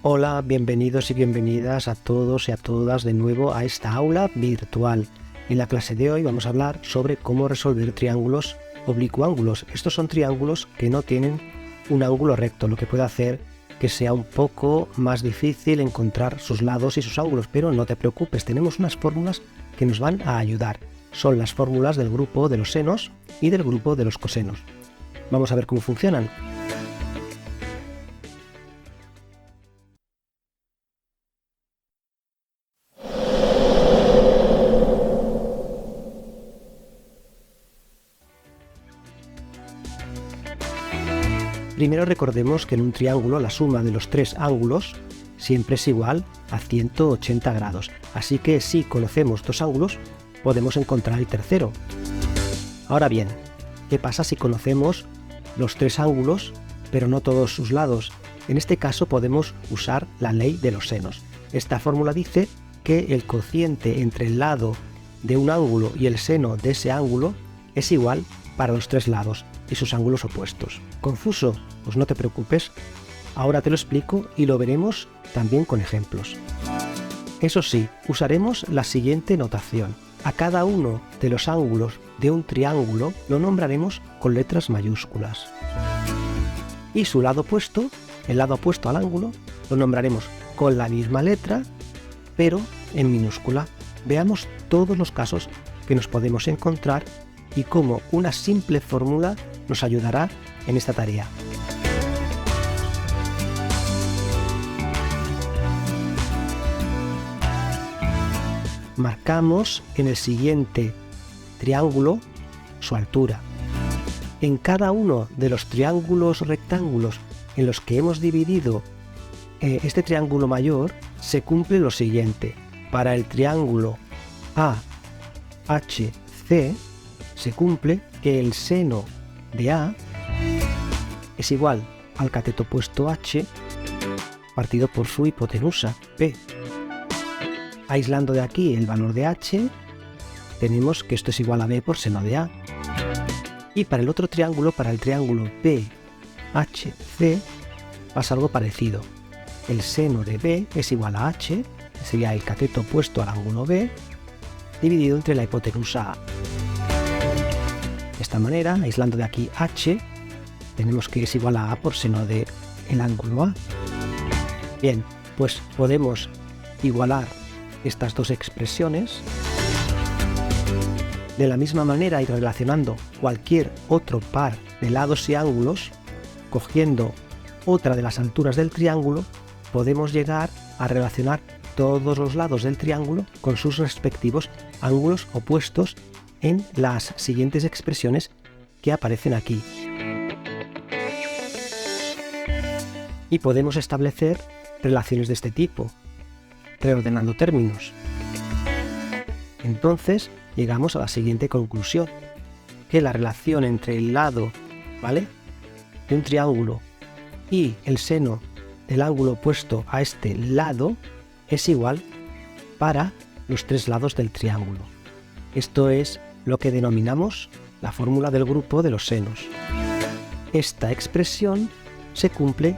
Hola, bienvenidos y bienvenidas a todos y a todas de nuevo a esta aula virtual. En la clase de hoy vamos a hablar sobre cómo resolver triángulos oblicuángulos. Estos son triángulos que no tienen un ángulo recto, lo que puede hacer que sea un poco más difícil encontrar sus lados y sus ángulos, pero no te preocupes, tenemos unas fórmulas que nos van a ayudar. Son las fórmulas del grupo de los senos y del grupo de los cosenos. Vamos a ver cómo funcionan. Primero recordemos que en un triángulo la suma de los tres ángulos siempre es igual a 180 grados. Así que si conocemos dos ángulos, podemos encontrar el tercero. Ahora bien, ¿qué pasa si conocemos los tres ángulos, pero no todos sus lados? En este caso podemos usar la ley de los senos. Esta fórmula dice que el cociente entre el lado de un ángulo y el seno de ese ángulo es igual para los tres lados y sus ángulos opuestos. ¿Confuso? Pues no te preocupes, ahora te lo explico y lo veremos también con ejemplos. Eso sí, usaremos la siguiente notación. A cada uno de los ángulos de un triángulo lo nombraremos con letras mayúsculas. Y su lado opuesto, el lado opuesto al ángulo, lo nombraremos con la misma letra, pero en minúscula. Veamos todos los casos que nos podemos encontrar y cómo una simple fórmula nos ayudará en esta tarea. Marcamos en el siguiente triángulo su altura. En cada uno de los triángulos rectángulos en los que hemos dividido este triángulo mayor se cumple lo siguiente. Para el triángulo AHC se cumple que el seno de A es igual al cateto opuesto H partido por su hipotenusa P. Aislando de aquí el valor de H, tenemos que esto es igual a B por seno de A. Y para el otro triángulo, para el triángulo BHC, pasa algo parecido. El seno de B es igual a H, que sería el cateto opuesto al ángulo B, dividido entre la hipotenusa A. De esta manera, aislando de aquí H, tenemos que es igual a A por seno de el ángulo A. Bien, pues podemos igualar estas dos expresiones de la misma manera y relacionando cualquier otro par de lados y ángulos, cogiendo otra de las alturas del triángulo, podemos llegar a relacionar todos los lados del triángulo con sus respectivos ángulos opuestos en las siguientes expresiones que aparecen aquí. Y podemos establecer relaciones de este tipo, reordenando términos. Entonces llegamos a la siguiente conclusión, que la relación entre el lado, ¿vale?, de un triángulo y el seno del ángulo opuesto a este lado es igual para los tres lados del triángulo. Esto es lo que denominamos la fórmula del grupo de los senos. Esta expresión se cumple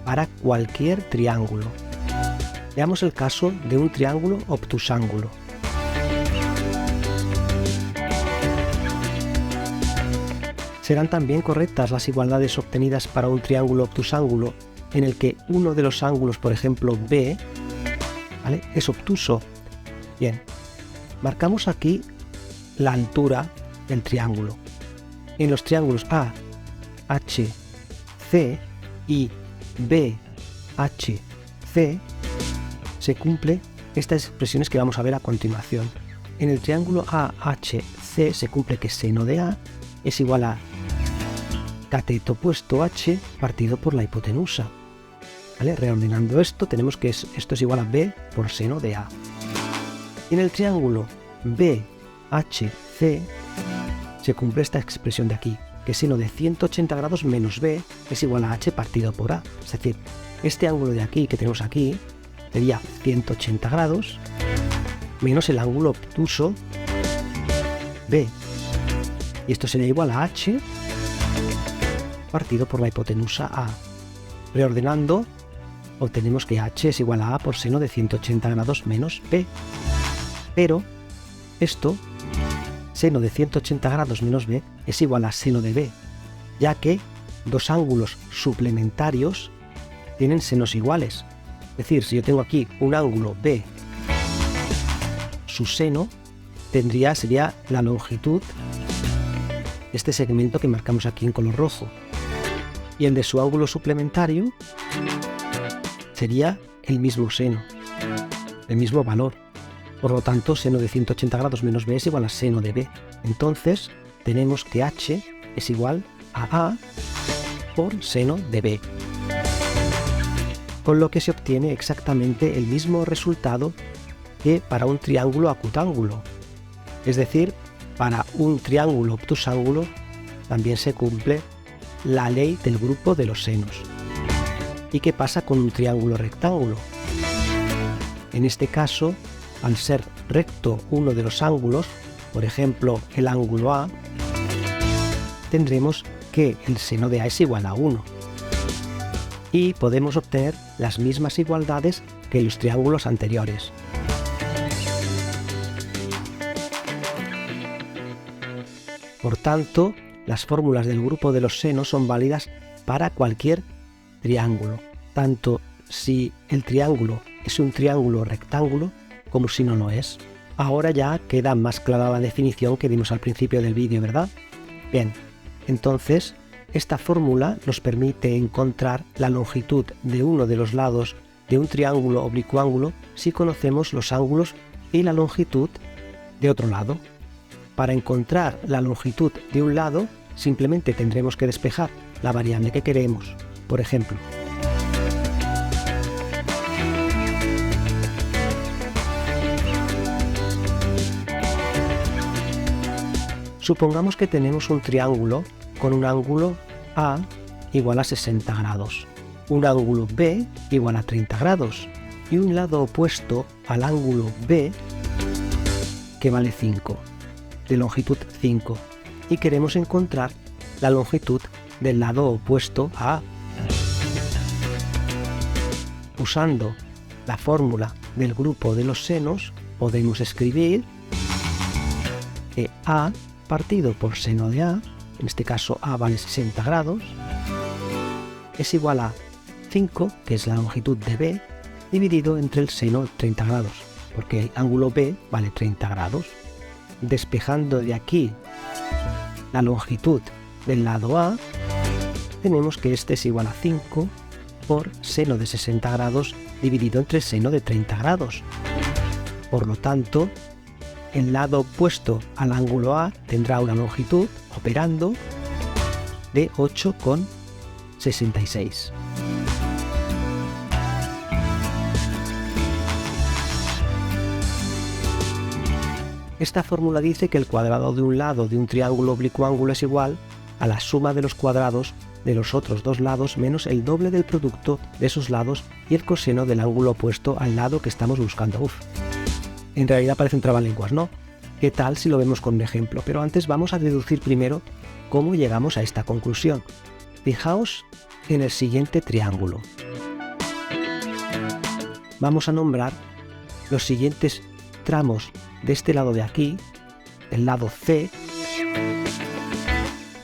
para cualquier triángulo. Veamos el caso de un triángulo obtusángulo. Serán también correctas las igualdades obtenidas para un triángulo obtusángulo en el que uno de los ángulos, por ejemplo B, ¿vale?, es obtuso. Bien, marcamos aquí la altura del triángulo. En los triángulos AHC y BHC se cumple estas expresiones que vamos a ver a continuación. En el triángulo AHC se cumple que seno de A es igual a cateto opuesto H partido por la hipotenusa. ¿Vale? Reordenando esto, tenemos que esto es igual a B por seno de A. En el triángulo BHC se cumple esta expresión de aquí, que seno de 180 grados menos B es igual a H partido por A. Es decir, este ángulo de aquí que tenemos aquí sería 180 grados menos el ángulo obtuso B. Y esto sería igual a H partido por la hipotenusa A. Reordenando, obtenemos que h es igual a a por seno de 180 grados menos b. Pero esto, seno de 180 grados menos b, es igual a seno de b, ya que dos ángulos suplementarios tienen senos iguales. Es decir, si yo tengo aquí un ángulo b, su seno sería la longitud de este segmento que marcamos aquí en color rojo. Y el de su ángulo suplementario sería el mismo seno, el mismo valor. Por lo tanto, seno de 180 grados menos b es igual a seno de b. Entonces, tenemos que h es igual a por seno de b. Con lo que se obtiene exactamente el mismo resultado que para un triángulo acutángulo. Es decir, para un triángulo obtusángulo también se cumple la ley del grupo de los senos. ¿Y qué pasa con un triángulo rectángulo? En este caso, al ser recto uno de los ángulos, por ejemplo el ángulo A, tendremos que el seno de A es igual a 1. Y podemos obtener las mismas igualdades que los triángulos anteriores. Por tanto, las fórmulas del grupo de los senos son válidas para cualquier triángulo, tanto si el triángulo es un triángulo rectángulo como si no lo es. Ahora ya queda más clara la definición que dimos al principio del vídeo, ¿verdad? Bien, entonces esta fórmula nos permite encontrar la longitud de uno de los lados de un triángulo oblicuángulo si conocemos los ángulos y la longitud de otro lado. Para encontrar la longitud de un lado, simplemente tendremos que despejar la variable que queremos. Por ejemplo, supongamos que tenemos un triángulo con un ángulo A igual a 60 grados, un ángulo B igual a 30 grados y un lado opuesto al ángulo B que vale 5, de longitud 5, y queremos encontrar la longitud del lado opuesto a A. Usando la fórmula del grupo de los senos, podemos escribir que A partido por seno de A, en este caso A vale 60 grados, es igual a 5, que es la longitud de B, dividido entre el seno de 30 grados, porque el ángulo B vale 30 grados. Despejando de aquí la longitud del lado A, tenemos que este es igual a 5 por seno de 60 grados dividido entre seno de 30 grados. Por lo tanto, el lado opuesto al ángulo A tendrá una longitud, operando, de 8,66. Esta fórmula dice que el cuadrado de un lado de un triángulo oblicuángulo es igual a la suma de los cuadrados de los otros dos lados menos el doble del producto de esos lados y el coseno del ángulo opuesto al lado que estamos buscando. En realidad parece un trabalenguas, ¿no? ¿Qué tal si lo vemos con un ejemplo? Pero antes vamos a deducir primero cómo llegamos a esta conclusión. Fijaos en el siguiente triángulo. Vamos a nombrar los siguientes tramos de este lado de aquí, el lado C,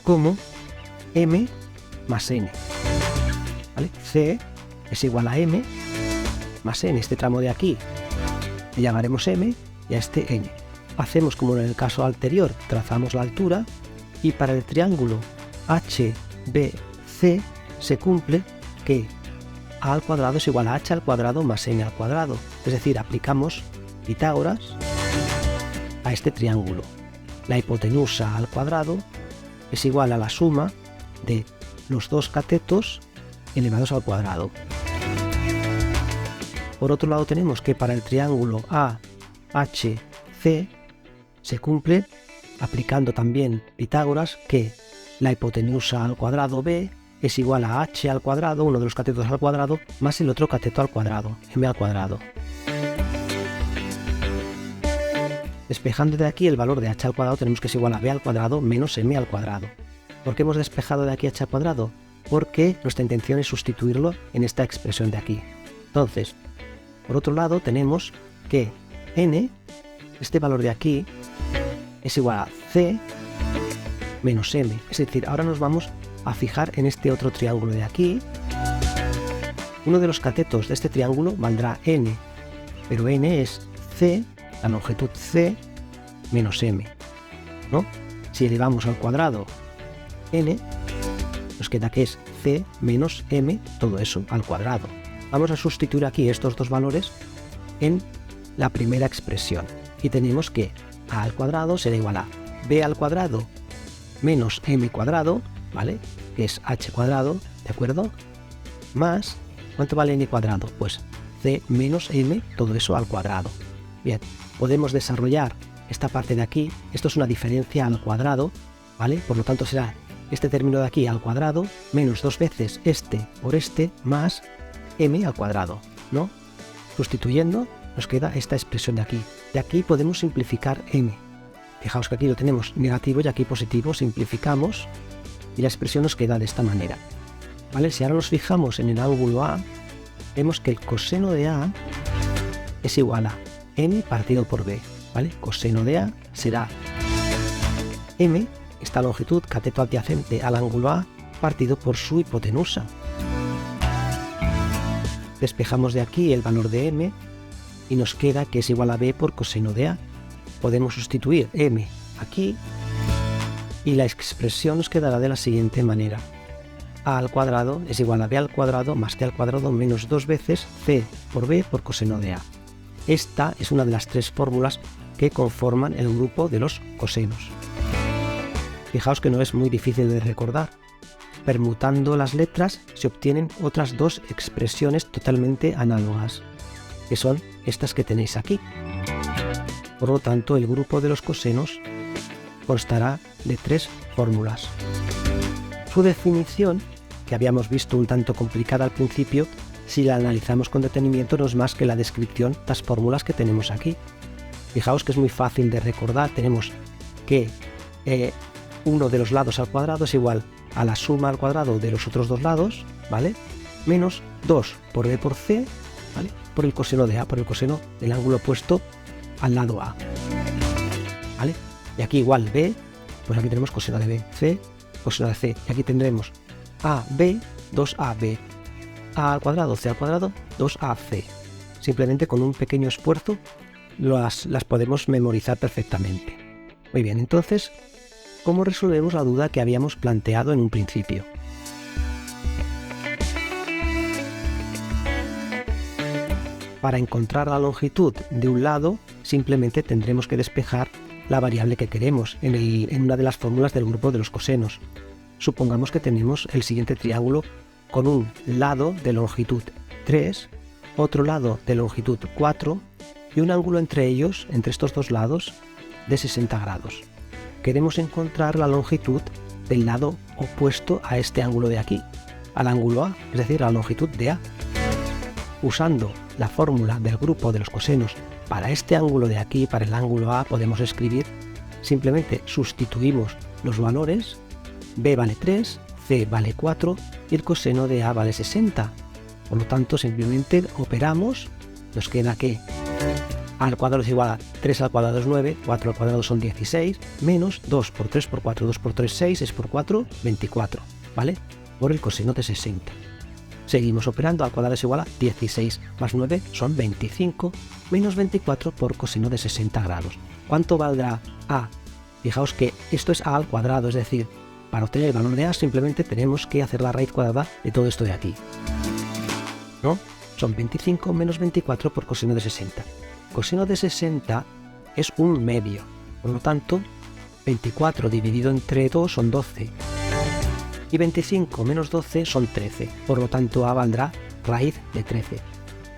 como M más N. ¿Vale? C es igual a M más N. Este tramo de aquí le llamaremos M y a este N. Hacemos como en el caso anterior, trazamos la altura y para el triángulo HBC se cumple que A al cuadrado es igual a H al cuadrado más N al cuadrado. Es decir, aplicamos Pitágoras a este triángulo. La hipotenusa al cuadrado es igual a la suma de los dos catetos elevados al cuadrado. Por otro lado tenemos que para el triángulo AHC se cumple aplicando también Pitágoras que la hipotenusa al cuadrado B es igual a H al cuadrado, uno de los catetos al cuadrado, más el otro cateto al cuadrado, M al cuadrado. Despejando de aquí el valor de h al cuadrado tenemos que es igual a b al cuadrado menos m al cuadrado. ¿Por qué hemos despejado de aquí h al cuadrado? Porque nuestra intención es sustituirlo en esta expresión de aquí. Entonces, por otro lado tenemos que n, este valor de aquí, es igual a c menos m. Es decir, ahora nos vamos a fijar en este otro triángulo de aquí. Uno de los catetos de este triángulo valdrá n, pero n es c, la longitud c, menos m, ¿no? Si elevamos al cuadrado n, nos queda que es c menos m, todo eso al cuadrado. Vamos a sustituir aquí estos dos valores en la primera expresión y tenemos que a al cuadrado será igual a b al cuadrado menos m cuadrado, ¿vale? Que es h cuadrado, ¿de acuerdo? Más, ¿cuánto vale n cuadrado? Pues c menos m, todo eso al cuadrado. Bien, podemos desarrollar esta parte de aquí. Esto es una diferencia al cuadrado, ¿vale? Por lo tanto será este término de aquí al cuadrado menos 2 veces este por este más m al cuadrado, ¿no? Sustituyendo nos queda esta expresión de aquí. De aquí podemos simplificar m. Fijaos que aquí lo tenemos negativo y aquí positivo, simplificamos y la expresión nos queda de esta manera, ¿vale? Si ahora nos fijamos en el ángulo A, vemos que el coseno de A es igual a m partido por b, ¿vale? Coseno de A será m, esta longitud, cateto adyacente al ángulo A, partido por su hipotenusa. Despejamos de aquí el valor de m y nos queda que es igual a b por coseno de A. Podemos sustituir m aquí y la expresión nos quedará de la siguiente manera. A al cuadrado es igual a b al cuadrado más c al cuadrado menos 2 veces c por b por coseno de A. Esta es una de las tres fórmulas que conforman el grupo de los cosenos. Fijaos que no es muy difícil de recordar. Permutando las letras se obtienen otras dos expresiones totalmente análogas, que son estas que tenéis aquí. Por lo tanto, el grupo de los cosenos constará de tres fórmulas. Su definición, que habíamos visto un tanto complicada al principio, si la analizamos con detenimiento no es más que la descripción de las fórmulas que tenemos aquí. Fijaos que es muy fácil de recordar. Tenemos que uno de los lados al cuadrado es igual a la suma al cuadrado de los otros dos lados, ¿vale? Menos 2 por b por c, ¿vale? Por el coseno de A, por el coseno del ángulo opuesto al lado A, ¿vale? Y aquí igual b, pues aquí tenemos coseno de b, c, coseno de c. Y aquí tendremos ab, 2ab, a al cuadrado, c al cuadrado, 2ac. Simplemente con un pequeño esfuerzo las podemos memorizar perfectamente. Muy bien, entonces, ¿cómo resolvemos la duda que habíamos planteado en un principio? Para encontrar la longitud de un lado, simplemente tendremos que despejar la variable que queremos en una de las fórmulas del grupo de los cosenos. Supongamos que tenemos el siguiente triángulo con un lado de longitud 3, otro lado de longitud 4 y un ángulo entre ellos, entre estos dos lados, de 60 grados. Queremos encontrar la longitud del lado opuesto a este ángulo de aquí, al ángulo A, es decir, la longitud de A. Usando la fórmula del grupo de los cosenos para este ángulo de aquí, para el ángulo A, podemos escribir, simplemente sustituimos los valores, b vale 3, c vale 4 y el coseno de A vale 60. Por lo tanto, simplemente operamos, nos queda que a al cuadrado es igual a 3 al cuadrado es 9, 4 al cuadrado son 16, menos 2 por 3 por 4, 2 por 3, 6, 6 por 4, 24, ¿vale? Por el coseno de 60. Seguimos operando, al cuadrado es igual a 16 más 9 son 25, menos 24 por coseno de 60 grados. ¿Cuánto valdrá A? Fijaos que esto es A al cuadrado, es decir, para obtener el valor de A simplemente tenemos que hacer la raíz cuadrada de todo esto de aquí, ¿no? Son 25 menos 24 por coseno de 60. Coseno de 60 es un medio, por lo tanto 24 dividido entre 2 son 12 y 25 menos 12 son 13, por lo tanto A valdrá raíz de 13.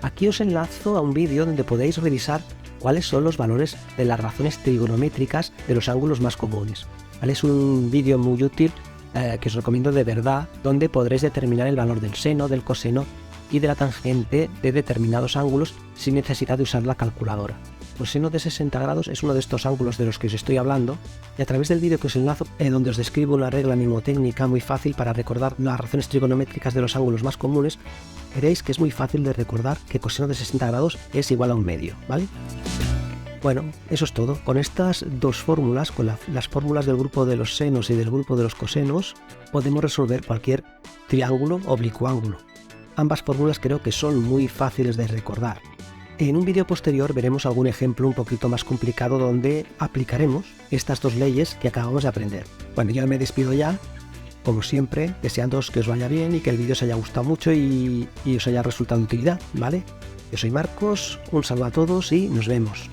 Aquí os enlazo a un vídeo donde podéis revisar cuáles son los valores de las razones trigonométricas de los ángulos más comunes, ¿vale? Es un vídeo muy útil que os recomiendo de verdad, donde podréis determinar el valor del seno, del coseno y de la tangente de determinados ángulos sin necesidad de usar la calculadora. Pues seno de 60 grados es uno de estos ángulos de los que os estoy hablando, y a través del vídeo que os enlazo, donde os describo una regla mnemotécnica muy fácil para recordar las razones trigonométricas de los ángulos más comunes, veréis que es muy fácil de recordar que coseno de 60 grados es igual a un medio, ¿vale? Bueno, eso es todo. Con estas dos fórmulas, con las fórmulas del grupo de los senos y del grupo de los cosenos, podemos resolver cualquier triángulo o oblicuángulo. Ambas fórmulas creo que son muy fáciles de recordar. En un vídeo posterior veremos algún ejemplo un poquito más complicado donde aplicaremos estas dos leyes que acabamos de aprender. Bueno, yo me despido ya, como siempre, deseándoos que os vaya bien y que el vídeo os haya gustado mucho y os haya resultado de utilidad, ¿vale? Yo soy Marcos, un saludo a todos y nos vemos.